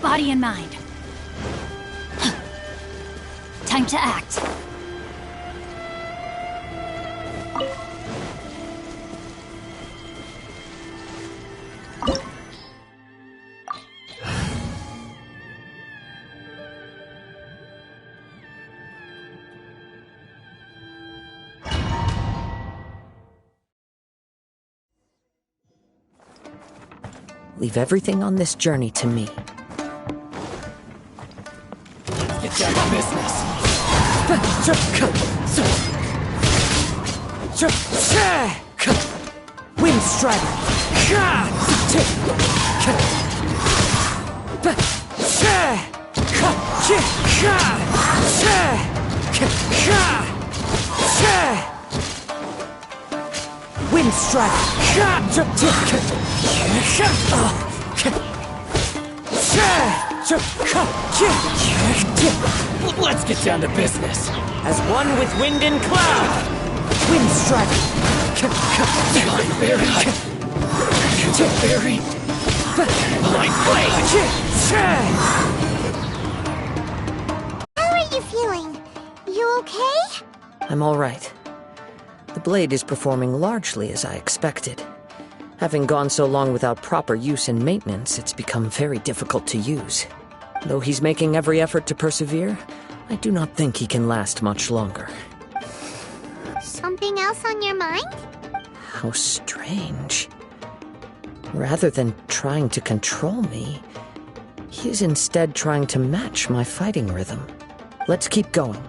Body and mind. Time to act. Leave everything on this journey to me. Get down to business. Wind Strider. Wind Strider. Let's get down to business. As one with wind and cloud. Wind Strider. I'm very high. Very light blade. How are you feeling? You okay? I'm all right. The blade is performing largely as I expected. Having gone so long without proper use and maintenance, it's become very difficult to use. Though he's making every effort to persevere, I do not think he can last much longer. Something else on your mind? How strange. Rather than trying to control me, he is instead trying to match my fighting rhythm. Let's keep going.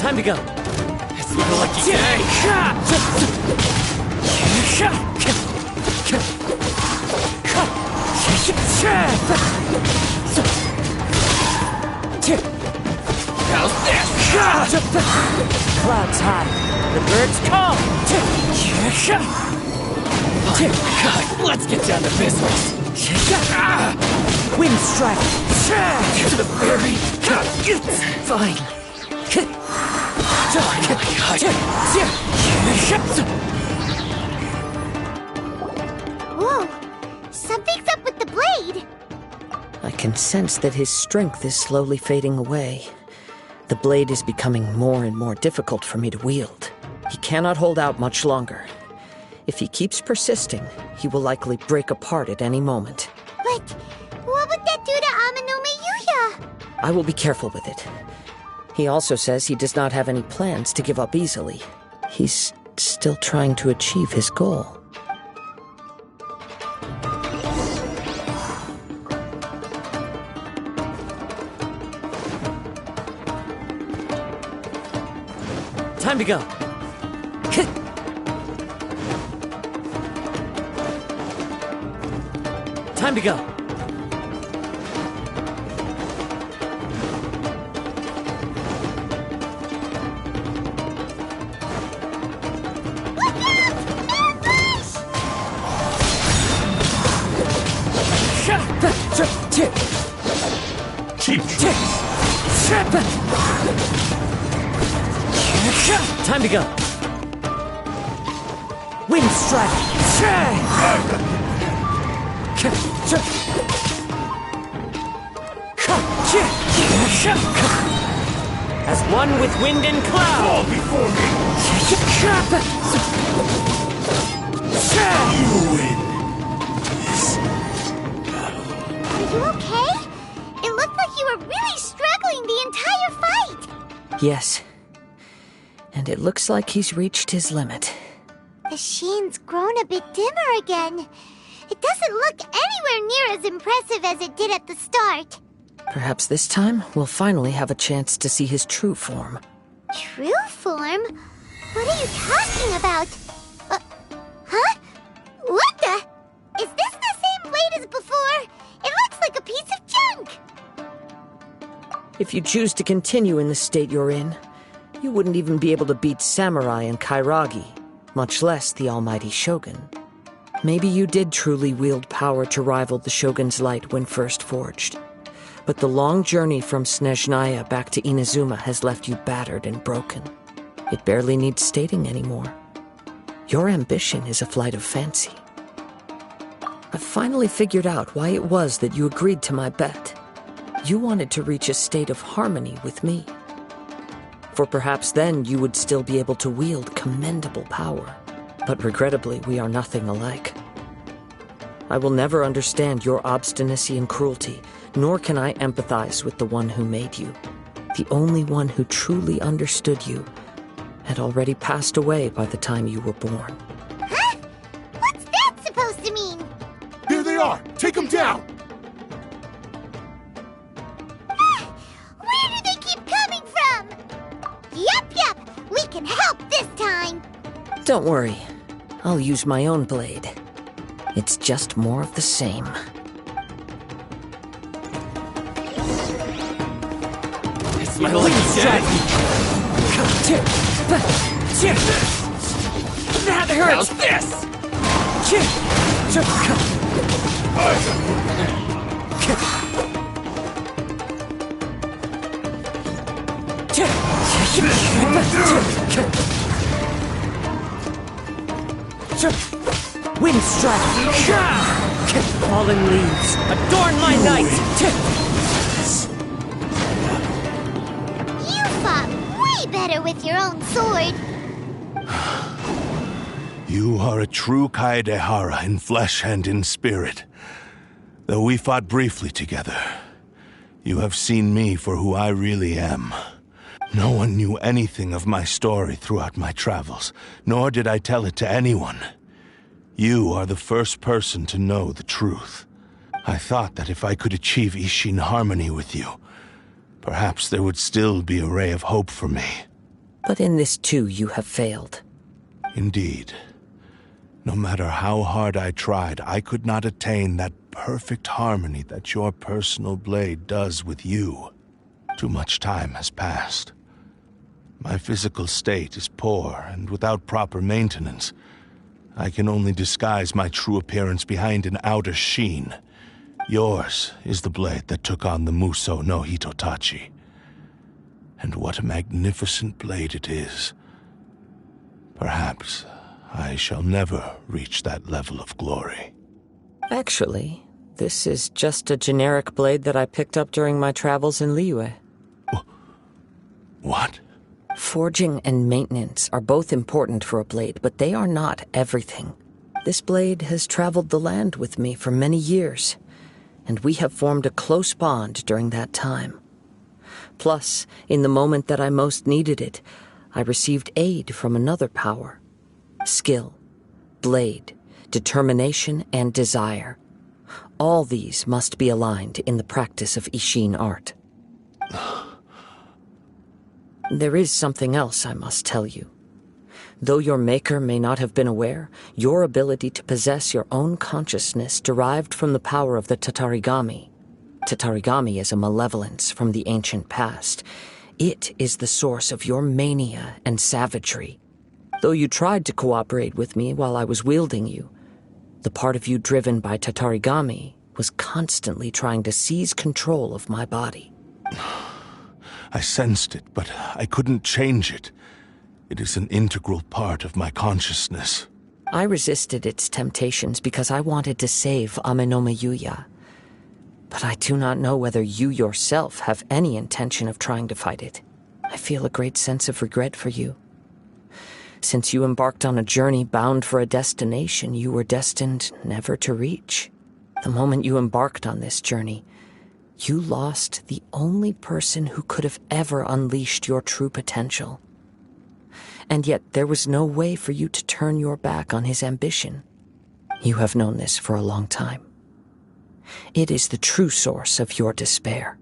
Time to go. It's my lucky day. How's this? Clouds high. The birds call. Oh my God, let's get down to business. Wind strike. To the very Fine. Oh my God. Whoa! Something's up with the blade! I can sense that his strength is slowly fading away. The blade is becoming more and more difficult for me to wield. He cannot hold out much longer. If he keeps persisting, he will likely break apart at any moment. But what would that do to Amenoma Yuuya? I will be careful with it. He also says he does not have any plans to give up easily. He's still trying to achieve his goal. Time to go. Time to go. Time to go. Wind strike. As one with wind and cloud. Fall before me. You win this battle. Are you okay? It looked like you were really struggling the entire Yes. And it looks like he's reached his limit. The sheen's grown a bit dimmer again. It doesn't look anywhere near as impressive as it did at the start. Perhaps this time we'll finally have a chance to see his true form. True form? What are you talking about? Huh? What the? Is this the same blade as before? It looks like a piece of junk! If you choose to continue in the state you're in, you wouldn't even be able to beat Samurai and Kairagi, much less the almighty Shogun. Maybe you did truly wield power to rival the Shogun's light when first forged. But the long journey from Snezhnaya back to Inazuma has left you battered and broken. It barely needs stating anymore. Your ambition is a flight of fancy. I've finally figured out why it was that you agreed to my bet. You wanted to reach a state of harmony with me. For perhaps then you would still be able to wield commendable power. But regrettably, we are nothing alike. I will never understand your obstinacy and cruelty, nor can I empathize with the one who made you. The only one who truly understood you had already passed away by the time you were born. Huh? What's that supposed to mean? Here they are! Take them down! Where do they keep coming from? Yup, we can help this time! Don't worry. I'll use my own blade. It's just more of the same. It's my lucky strategy. That hurts! How's this? Wind strike! Fallen leaves, adorn my night! You fought way better with your own sword. You are a true Kaedehara in flesh and in spirit. Though we fought briefly together, you have seen me for who I really am. No one knew anything of my story throughout my travels, nor did I tell it to anyone. You are the first person to know the truth. I thought that if I could achieve Ishin harmony with you, perhaps there would still be a ray of hope for me. But in this too you have failed. Indeed. No matter how hard I tried, I could not attain that perfect harmony that your personal blade does with you. Too much time has passed. My physical state is poor, and without proper maintenance, I can only disguise my true appearance behind an outer sheen. Yours is the blade that took on the Muso no Hitotachi. And what a magnificent blade it is. Perhaps I shall never reach that level of glory. Actually, this is just a generic blade that I picked up during my travels in Liyue. What? Forging and maintenance are both important for a blade, but they are not everything. This blade has traveled the land with me for many years, and we have formed a close bond during that time. Plus, in the moment that I most needed it, I received aid from another power. Skill, blade, determination, and desire. All these must be aligned in the practice of Ishin art. There is something else I must tell you. Though your maker may not have been aware, your ability to possess your own consciousness derived from the power of the Tatarigami. Tatarigami is a malevolence from the ancient past. It is the source of your mania and savagery. Though you tried to cooperate with me while I was wielding you, the part of you driven by Tatarigami was constantly trying to seize control of my body. I sensed it, but I couldn't change it. It is an integral part of my consciousness. I resisted its temptations because I wanted to save Amenoma Yuuya. But I do not know whether you yourself have any intention of trying to fight it. I feel a great sense of regret for you. Since you embarked on a journey bound for a destination you were destined never to reach. The moment you embarked on this journey, You lost the only person who could have ever unleashed your true potential. And yet there was no way for you to turn your back on his ambition. You have known this for a long time. It is the true source of your despair.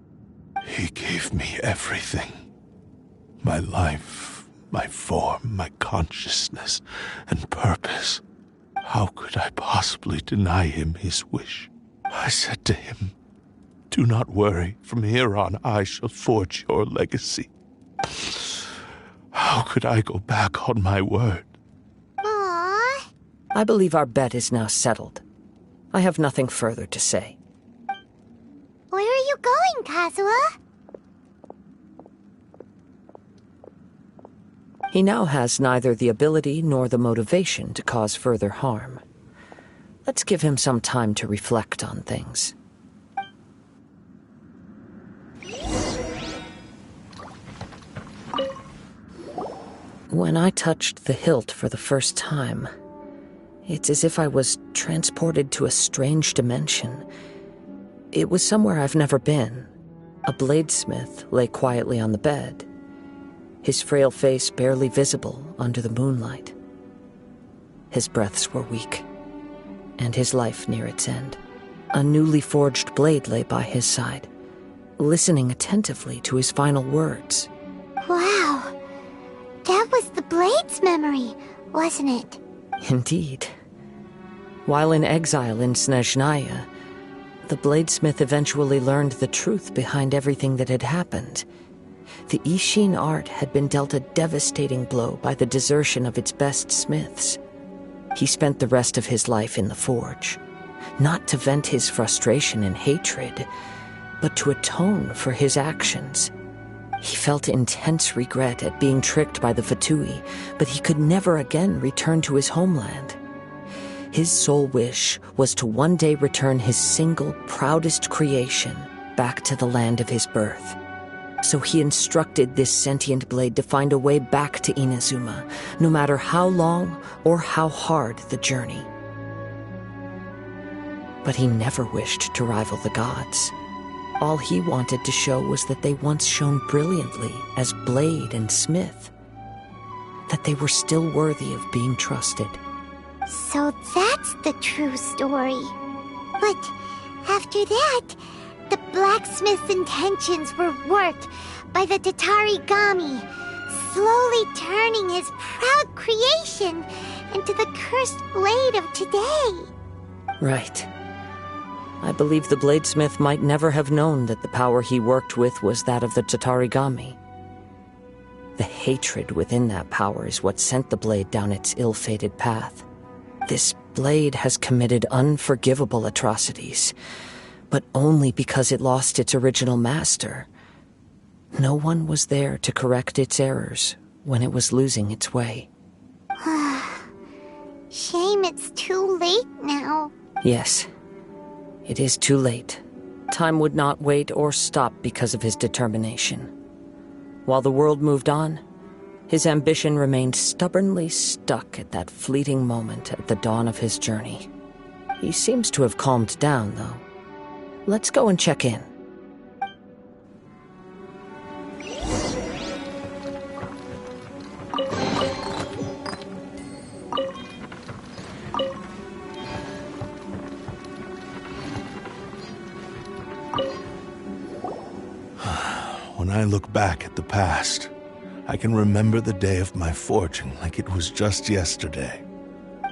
He gave me everything. My life, my form, my consciousness, and purpose. How could I possibly deny him his wish? I said to him, "Do not worry, from here on I shall forge your legacy." How could I go back on my word? Aww. I believe our bet is now settled. I have nothing further to say. Where are you going, Kazuha? He now has neither the ability nor the motivation to cause further harm. Let's give him some time to reflect on things. When I touched the hilt for the first time, it's as if I was transported to a strange dimension. It was somewhere I've never been. A bladesmith lay quietly on the bed, his frail face barely visible under the moonlight. His breaths were weak, and his life near its end. A newly forged blade lay by his side, listening attentively to his final words. Wow. That was the Blade's memory, wasn't it? Indeed. While in exile in Snezhnaya, the bladesmith eventually learned the truth behind everything that had happened. The Ishin art had been dealt a devastating blow by the desertion of its best smiths. He spent the rest of his life in the forge, not to vent his frustration and hatred, but to atone for his actions. He felt intense regret at being tricked by the Fatui, but he could never again return to his homeland. His sole wish was to one day return his single, proudest creation back to the land of his birth. So he instructed this sentient blade to find a way back to Inazuma, no matter how long or how hard the journey. But he never wished to rival the gods. All he wanted to show was that they once shone brilliantly as blade and smith, that they were still worthy of being trusted. So that's the true story. But after that, the blacksmith's intentions were worked by the Tatarigami, slowly turning his proud creation into the cursed blade of today. Right. I believe the bladesmith might never have known that the power he worked with was that of the Tatarigami. The hatred within that power is what sent the blade down its ill-fated path. This blade has committed unforgivable atrocities, but only because it lost its original master. No one was there to correct its errors when it was losing its way. Shame it's too late now. Yes. It is too late. Time would not wait or stop because of his determination. While the world moved on, his ambition remained stubbornly stuck at that fleeting moment at the dawn of his journey. He seems to have calmed down, though. Let's go and check in. When I look back at the past, I can remember the day of my forging like it was just yesterday.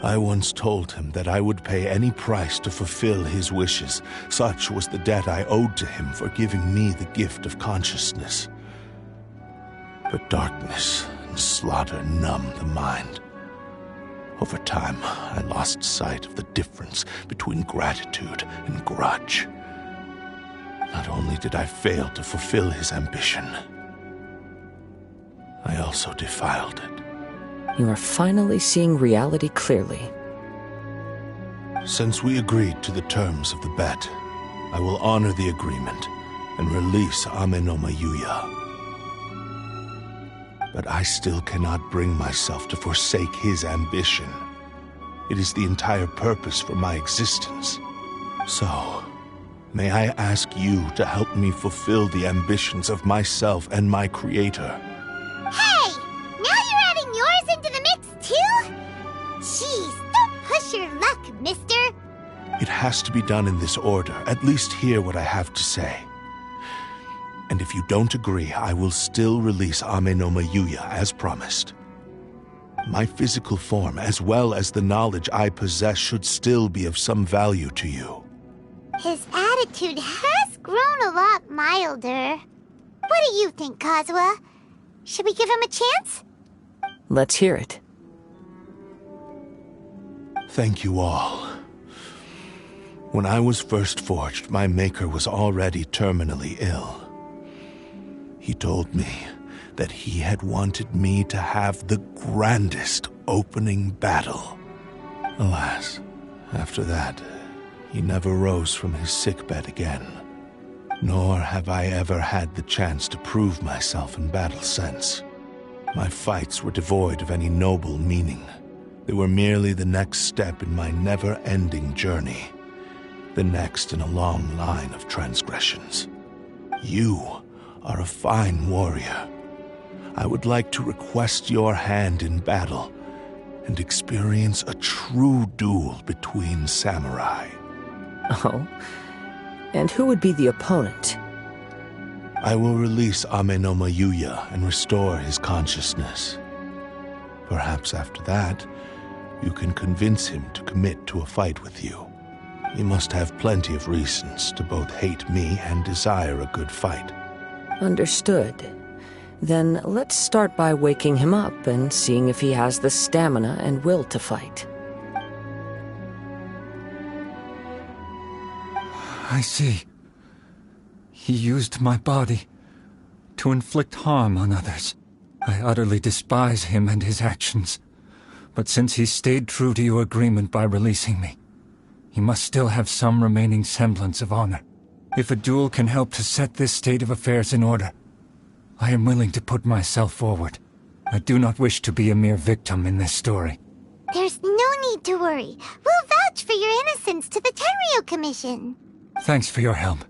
I once told him that I would pay any price to fulfill his wishes. Such was the debt I owed to him for giving me the gift of consciousness. But darkness and slaughter numbed the mind. Over time, I lost sight of the difference between gratitude and grudge. Not only did I fail to fulfill his ambition, I also defiled it. You are finally seeing reality clearly. Since we agreed to the terms of the bet, I will honor the agreement and release Amenoma Yuuya. But I still cannot bring myself to forsake his ambition. It is the entire purpose for my existence. So, may I ask you to help me fulfill the ambitions of myself and my creator? Hey! Now you're adding yours into the mix, too? Jeez, don't push your luck, mister. It has to be done in this order. At least hear what I have to say. And if you don't agree, I will still release Amenoma Yuuya as promised. My physical form, as well as the knowledge I possess, should still be of some value to you. His attitude has grown a lot milder. What do you think, Kazuha? Should we give him a chance? Let's hear it. Thank you all. When I was first forged, my maker was already terminally ill. He told me that he had wanted me to have the grandest opening battle. Alas, after that, he never rose from his sickbed again. Nor have I ever had the chance to prove myself in battle since. My fights were devoid of any noble meaning. They were merely the next step in my never-ending journey. The next in a long line of transgressions. You are a fine warrior. I would like to request your hand in battle and experience a true duel between samurai. Oh? And who would be the opponent? I will release Amenoma Yuuya and restore his consciousness. Perhaps after that, you can convince him to commit to a fight with you. He must have plenty of reasons to both hate me and desire a good fight. Understood. Then let's start by waking him up and seeing if he has the stamina and will to fight. I see. He used my body to inflict harm on others. I utterly despise him and his actions. But since he stayed true to your agreement by releasing me, he must still have some remaining semblance of honor. If a duel can help to set this state of affairs in order, I am willing to put myself forward. I do not wish to be a mere victim in this story. There's no need to worry. We'll vouch for your innocence to the Tenryo Commission. Thanks for your help.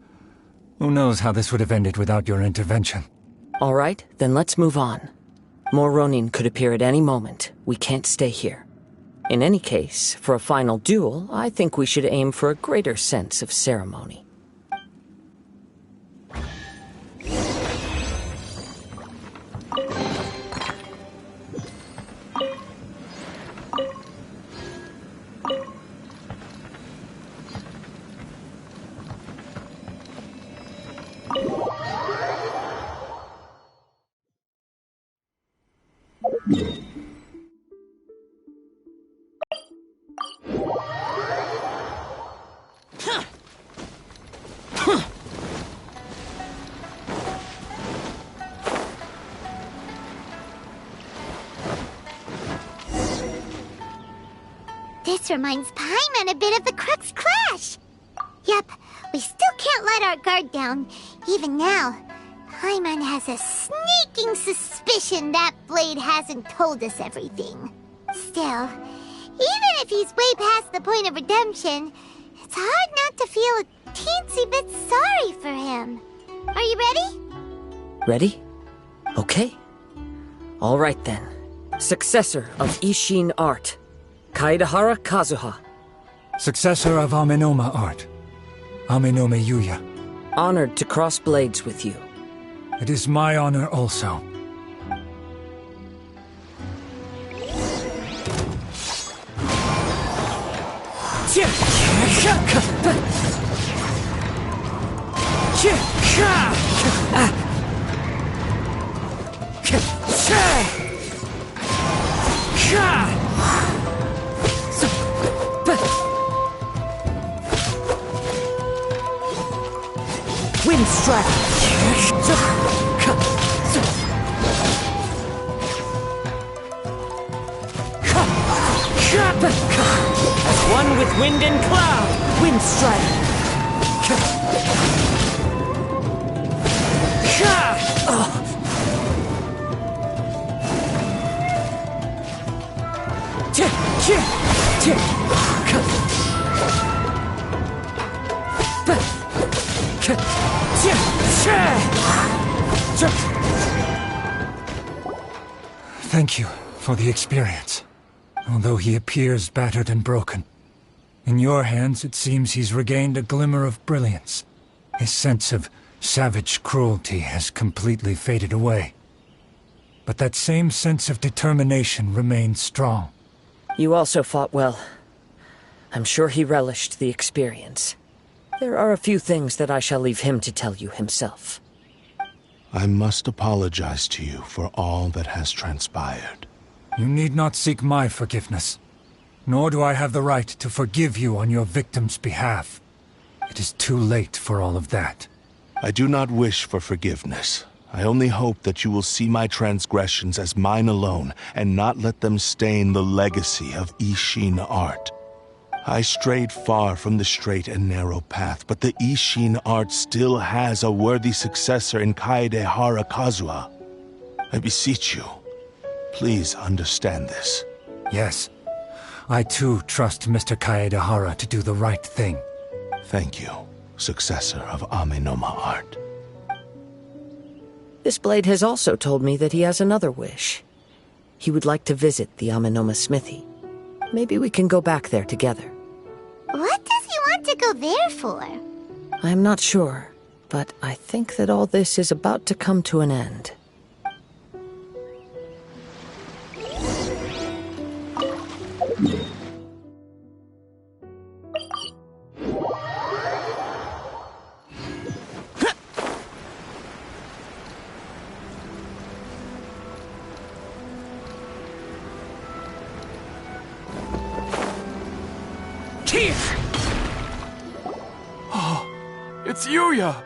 Who knows how this would have ended without your intervention. All right, then let's move on. More Ronin could appear at any moment. We can't stay here. In any case, for a final duel, I think we should aim for a greater sense of ceremony. This reminds Paimon a bit of the Crux Clash. Yep, we still can't let our guard down. Even now, Paimon has a sneaking suspicion that Blade hasn't told us everything. Still, even if he's way past the point of redemption, it's hard not to feel a teensy bit sorry for him. Are you ready? Ready? Okay. All right then. Successor of Ishin Art, Kaedahara Kazuha. Successor of Amenoma Art, Amenoma Yuuya. Honored to cross blades with you. It is my honor also. Wind strike! As one with wind and cloud! Wind strike! Thank you for the experience. Although he appears battered and broken, in your hands it seems he's regained a glimmer of brilliance. His sense of savage cruelty has completely faded away. But that same sense of determination remains strong. You also fought well. I'm sure he relished the experience. There are a few things that I shall leave him to tell you himself. I must apologize to you for all that has transpired. You need not seek my forgiveness. Nor do I have the right to forgive you on your victim's behalf. It is too late for all of that. I do not wish for forgiveness. I only hope that you will see my transgressions as mine alone, and not let them stain the legacy of Ishin art. I strayed far from the straight and narrow path, but the Ishin art still has a worthy successor in Kaedehara Kazuha. I beseech you, please understand this. Yes, I too trust Mr. Kaedehara to do the right thing. Thank you, successor of Amenoma art. This blade has also told me that he has another wish. He would like to visit the Amenoma Smithy. Maybe we can go back there together. What does he want to go there for? I'm not sure, but I think that all this is about to come to an end. It's Yuuya!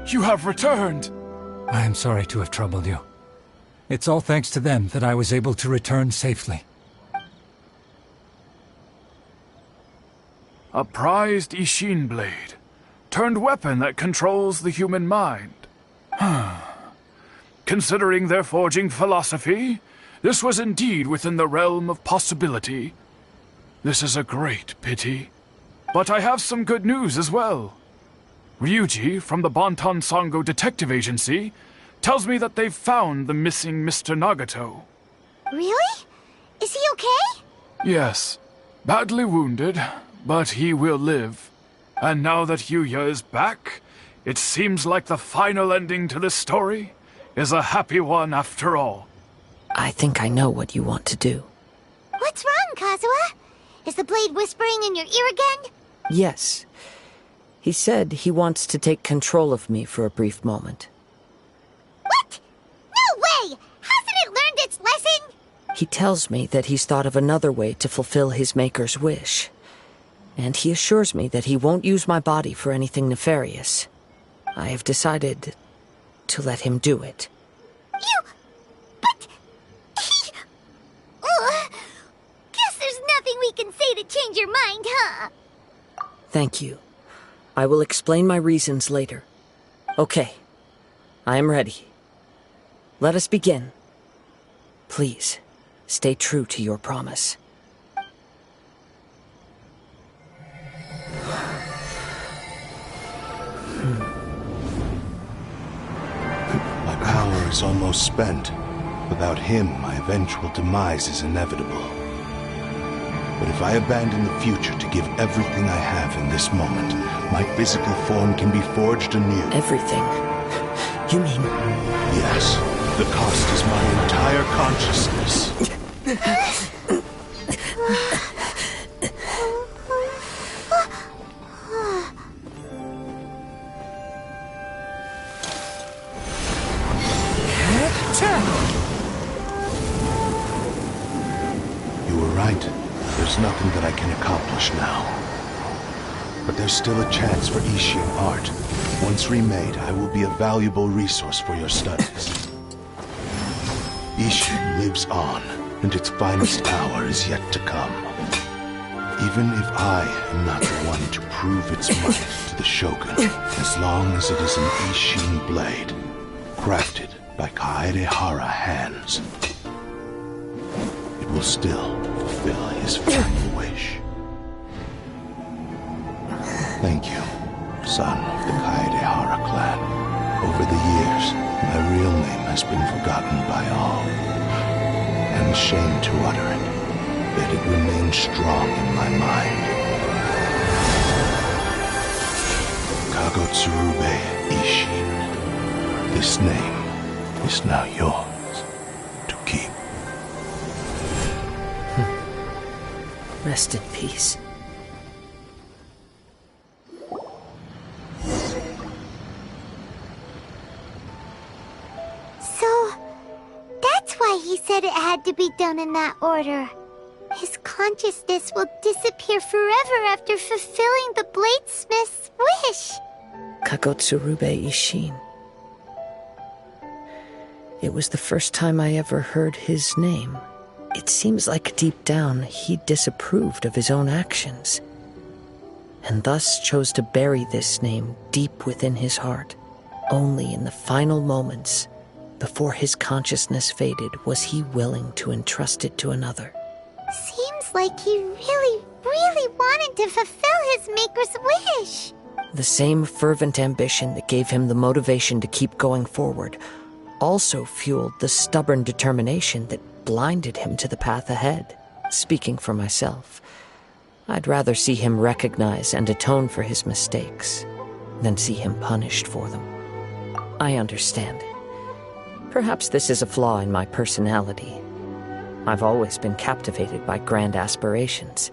You have returned! I am sorry to have troubled you. It's all thanks to them that I was able to return safely. A prized Ishin blade, turned weapon that controls the human mind. Considering their forging philosophy, this was indeed within the realm of possibility. This is a great pity. But I have some good news as well. Ryuji, from the Bonton Sango Detective Agency, tells me that they've found the missing Mr. Nagato. Really? Is he okay? Yes. Badly wounded, but he will live. And now that Yuuya is back, it seems like the final ending to this story is a happy one after all. I think I know what you want to do. What's wrong, Kazuha? Is the blade whispering in your ear again? Yes. He said he wants to take control of me for a brief moment. What? No way! Hasn't it learned its lesson? He tells me that he's thought of another way to fulfill his maker's wish. And he assures me that he won't use my body for anything nefarious. I have decided to let him do it. But... Guess there's nothing we can say to change your mind, huh? Thank you. I will explain my reasons later. Okay. I am ready. Let us begin. Please, stay true to your promise. My power is almost spent. Without him, my eventual demise is inevitable. But if I abandon the future to give everything I have in this moment, my physical form can be forged anew. Everything? You mean... Yes. The cost is my entire consciousness. You were right. There's nothing that I can accomplish now. But there's still a chance for Ishin art. Once remade, I will be a valuable resource for your studies. Ishin lives on, and its finest hour is yet to come. Even if I am not the one to prove its might to the Shogun, as long as it is an Ishin blade, crafted by Kaedehara hands, it will still fulfill his final wish. Thank you, son of the Kaedehara. Over the years, my real name has been forgotten by all. I'm ashamed to utter it, yet it remains strong in my mind. Kagotsurube Ishin. This name is now yours to keep. Rest in peace. So, that's why he said it had to be done in that order. His consciousness will disappear forever after fulfilling the bladesmith's wish. Kagotsurube Ishin. It was the first time I ever heard his name. It seems like deep down he disapproved of his own actions, and thus chose to bury this name deep within his heart. Only in the final moments, before his consciousness faded, was he willing to entrust it to another. Seems like he really, really wanted to fulfill his maker's wish. The same fervent ambition that gave him the motivation to keep going forward also fueled the stubborn determination that blinded him to the path ahead. Speaking for myself, I'd rather see him recognize and atone for his mistakes than see him punished for them. I understand. Perhaps this is a flaw in my personality. I've always been captivated by grand aspirations.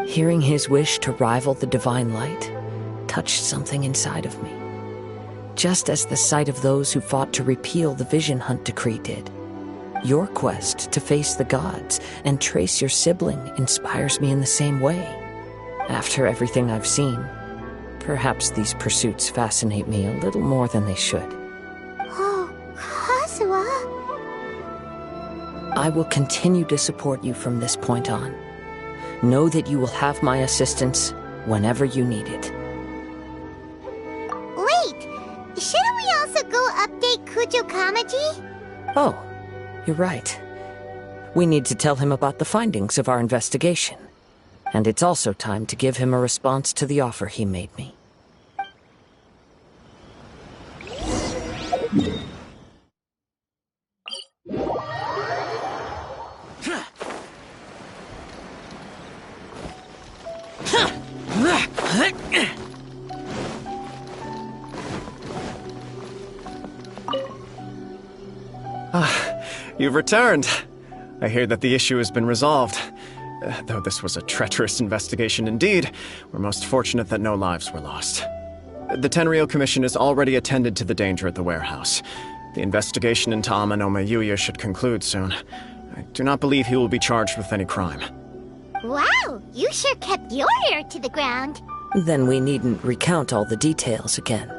Hearing his wish to rival the divine light touched something inside of me, just as the sight of those who fought to repeal the Vision Hunt decree did. Your quest to face the gods and trace your sibling inspires me in the same way. After everything I've seen, perhaps these pursuits fascinate me a little more than they should. Oh, Kazuha. I will continue to support you from this point on. Know that you will have my assistance whenever you need it. Wait, shouldn't we also go update Kujou Kamaji? Oh, you're right. We need to tell him about the findings of our investigation. And it's also time to give him a response to the offer he made me. You've returned. I hear that the issue has been resolved. Though this was a treacherous investigation indeed, we're most fortunate that no lives were lost. The Tenryou Commission has already attended to the danger at the warehouse. The investigation into Amenoma Yuuya should conclude soon. I do not believe he will be charged with any crime. Wow, you sure kept your ear to the ground. Then we needn't recount all the details again.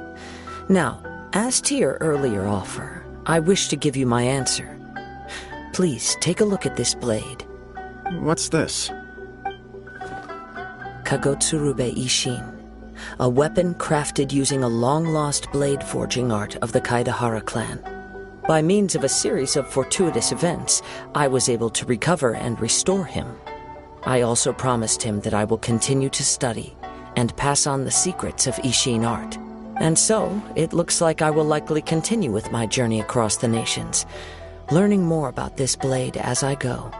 Now, as to your earlier offer, I wish to give you my answer. Please take a look at this blade. What's this? Kagotsurube Ishin, a weapon crafted using a long-lost blade forging art of the Kaidahara clan. By means of a series of fortuitous events, I was able to recover and restore him. I also promised him that I will continue to study and pass on the secrets of Ishin art. And so, it looks like I will likely continue with my journey across the nations, learning more about this blade as I go.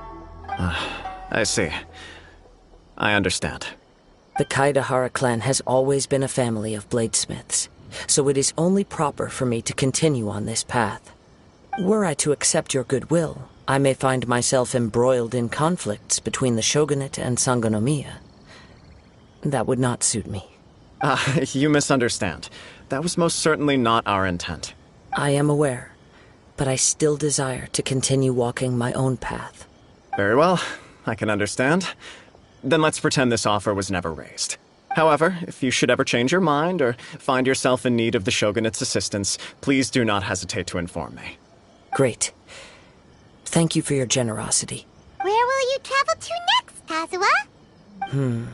I see. I understand. The Kaidahara clan has always been a family of bladesmiths, so it is only proper for me to continue on this path. Were I to accept your goodwill, I may find myself embroiled in conflicts between the shogunate and Sangonomiya. That would not suit me. You misunderstand. That was most certainly not our intent. I am aware, but I still desire to continue walking my own path. Very well, I can understand. Then let's pretend this offer was never raised. However, if you should ever change your mind or find yourself in need of the shogunate's assistance, please do not hesitate to inform me. Great. Thank you for your generosity. Where will you travel to next, Kazuha?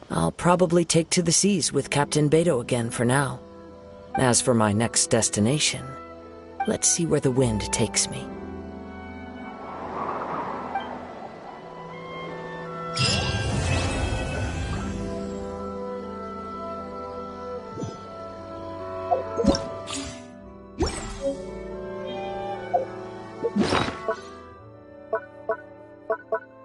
I'll probably take to the seas with Captain Beto again for now. As for my next destination, let's see where the wind takes me. Huh?